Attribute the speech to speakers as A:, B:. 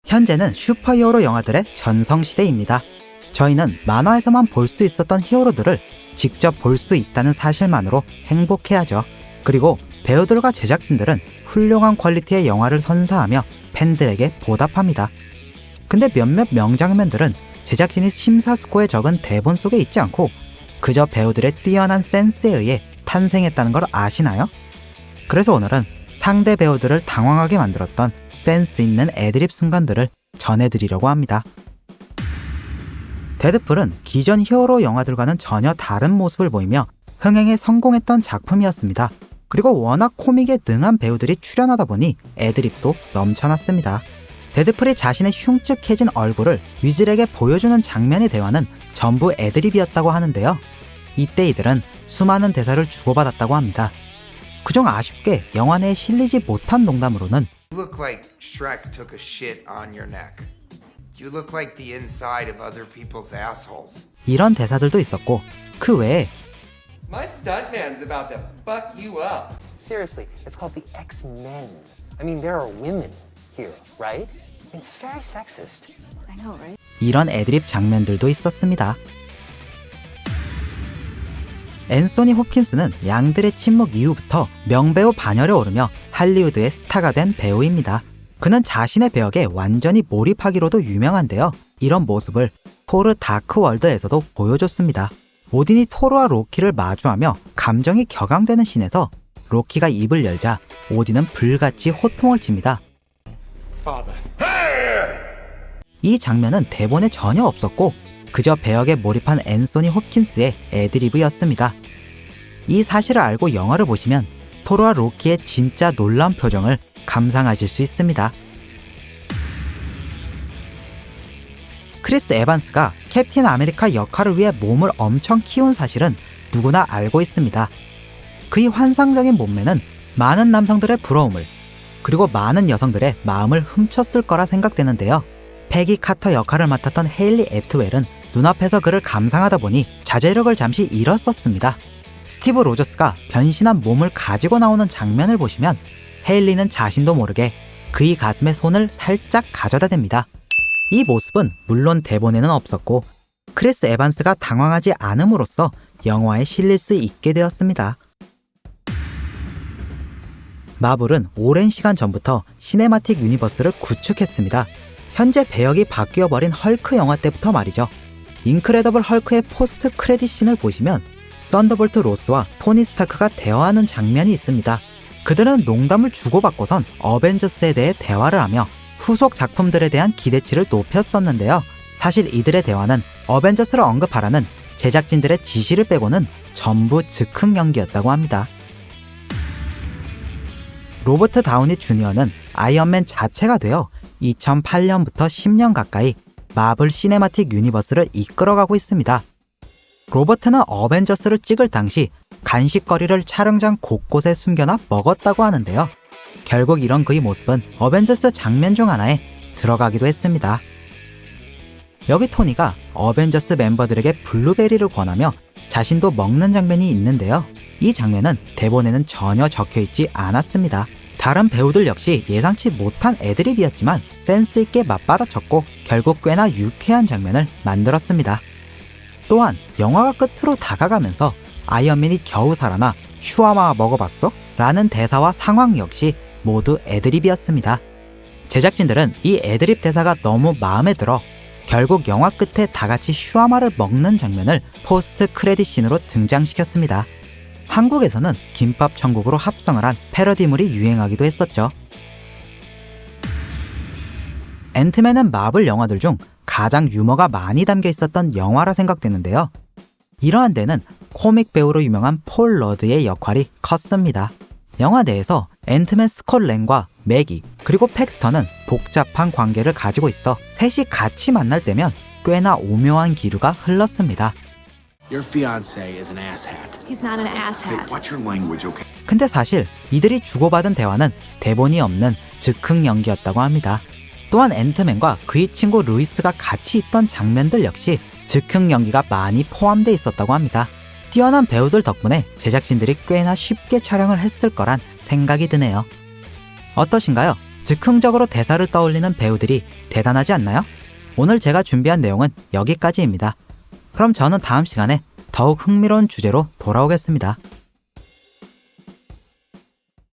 A: 현재는 슈퍼히어로 영화들의 전성시대입니다. 저희는 만화에서만 볼 수 있었던 히어로들을 직접 볼 수 있다는 사실만으로 행복해하죠. 그리고 배우들과 제작진들은 훌륭한 퀄리티의 영화를 선사하며 팬들에게 보답합니다. 근데 몇몇 명장면들은 제작진이 심사숙고해 적은 대본 속에 있지 않고 그저 배우들의 뛰어난 센스에 의해 탄생했다는 걸 아시나요? 그래서 오늘은 상대 배우들을 당황하게 만들었던 센스 있는 애드립 순간들을 전해드리려고 합니다. 데드풀은 기존 히어로 영화들과는 전혀 다른 모습을 보이며 흥행에 성공했던 작품이었습니다. 그리고 워낙 코믹에 능한 배우들이 출연하다 보니 애드립도 넘쳐났습니다. 데드풀이 자신의 흉측해진 얼굴을 위즐에게 보여주는 장면의 대화는 전부 애드립이었다고 하는데요. 이때 이들은 수많은 대사를 주고받았다고 합니다. 그중 아쉽게 영화 내에 실리지 못한 농담으로는
B: You look like Shrek took a shit on your neck. You look like the inside of other people's assholes.
A: 이런 대사들도 있었고 그 외에
C: My stuntman's about to fuck you up.
D: Seriously, it's called the X-Men. I mean, there are women here, right? It's very sexist.
E: I know, right?
A: 이런 애드립 장면들도 있었습니다. 앤소니 홉킨스는 양들의 침묵 이후부터 명배우 반열에 오르며 할리우드의 스타가 된 배우입니다. 그는 자신의 배역에 완전히 몰입하기로도 유명한데요. 이런 모습을 토르 다크월드에서도 보여줬습니다. 오딘이 토르와 로키를 마주하며 감정이 격앙되는 씬에서 로키가 입을 열자 오딘은 불같이 호통을 칩니다. 이 장면은 대본에 전혀 없었고 그저 배역에 몰입한 앤소니 홉킨스의 애드리브였습니다. 이 사실을 알고 영화를 보시면 토르와 로키의 진짜 놀라운 표정을 감상하실 수 있습니다. 크리스 에반스가 캡틴 아메리카 역할을 위해 몸을 엄청 키운 사실은 누구나 알고 있습니다. 그의 환상적인 몸매는 많은 남성들의 부러움을 그리고 많은 여성들의 마음을 훔쳤을 거라 생각되는데요. 패기 카터 역할을 맡았던 헤일리 애트웰은 눈앞에서 그를 감상하다 보니 자제력을 잠시 잃었었습니다. 스티브 로저스가 변신한 몸을 가지고 나오는 장면을 보시면 헤일리는 자신도 모르게 그의 가슴에 손을 살짝 가져다 댑니다. 이 모습은 물론 대본에는 없었고 크리스 에반스가 당황하지 않음으로써 영화에 실릴 수 있게 되었습니다. 마블은 오랜 시간 전부터 시네마틱 유니버스를 구축했습니다. 현재 배역이 바뀌어버린 헐크 영화 때부터 말이죠. 인크레더블 헐크의 포스트 크레딧 씬을 보시면 썬더볼트 로스와 토니 스타크가 대화하는 장면이 있습니다. 그들은 농담을 주고받고선 어벤져스에 대해 대화를 하며 후속 작품들에 대한 기대치를 높였었는데요. 사실 이들의 대화는 어벤져스를 언급하라는 제작진들의 지시를 빼고는 전부 즉흥 연기였다고 합니다. 로버트 다우니 주니어는 아이언맨 자체가 되어 2008년부터 10년 가까이 마블 시네마틱 유니버스를 이끌어가고 있습니다. 로버트는 어벤져스를 찍을 당시 간식거리를 촬영장 곳곳에 숨겨놔 먹었다고 하는데요. 결국 이런 그의 모습은 어벤져스 장면 중 하나에 들어가기도 했습니다. 여기 토니가 어벤져스 멤버들에게 블루베리를 권하며 자신도 먹는 장면이 있는데요. 이 장면은 대본에는 전혀 적혀있지 않았습니다. 다른 배우들 역시 예상치 못한 애드립이었지만 센스있게 맞받아쳤고 결국 꽤나 유쾌한 장면을 만들었습니다. 또한 영화가 끝으로 다가가면서 아이언맨이 겨우 살아나 슈아마 먹어봤어? 라는 대사와 상황 역시 모두 애드립이었습니다. 제작진들은 이 애드립 대사가 너무 마음에 들어 결국 영화 끝에 다같이 슈아마를 먹는 장면을 포스트 크레딧 씬으로 등장시켰습니다. 한국에서는 김밥 천국으로 합성을 한 패러디물이 유행하기도 했었죠. 앤트맨은 마블 영화들 중 가장 유머가 많이 담겨 있었던 영화라 생각되는데요. 이러한 데는 코믹 배우로 유명한 폴 러드의 역할이 컸습니다. 영화 내에서 앤트맨 스콧 랭과 매기 그리고 팩스터는 복잡한 관계를 가지고 있어 셋이 같이 만날 때면 꽤나 오묘한 기류가 흘렀습니다.
F: Your fiancé is an asshat.
E: He's not an asshat.
G: Watch your language, okay?
A: 근데 사실 이들이 주고받은 대화는 대본이 없는 즉흥 연기였다고 합니다. 또한 앤트맨과 그의 친구 루이스가 같이 있던 장면들 역시 즉흥 연기가 많이 포함되어 있었다고 합니다. 뛰어난 배우들 덕분에 제작진들이 꽤나 쉽게 촬영을 했을 거란 생각이 드네요. 어떠신가요? 즉흥적으로 대사를 떠올리는 배우들이 대단하지 않나요? 오늘 제가 준비한 내용은 여기까지입니다. 그럼 저는 다음 시간에 더욱 흥미로운 주제로 돌아오겠습니다.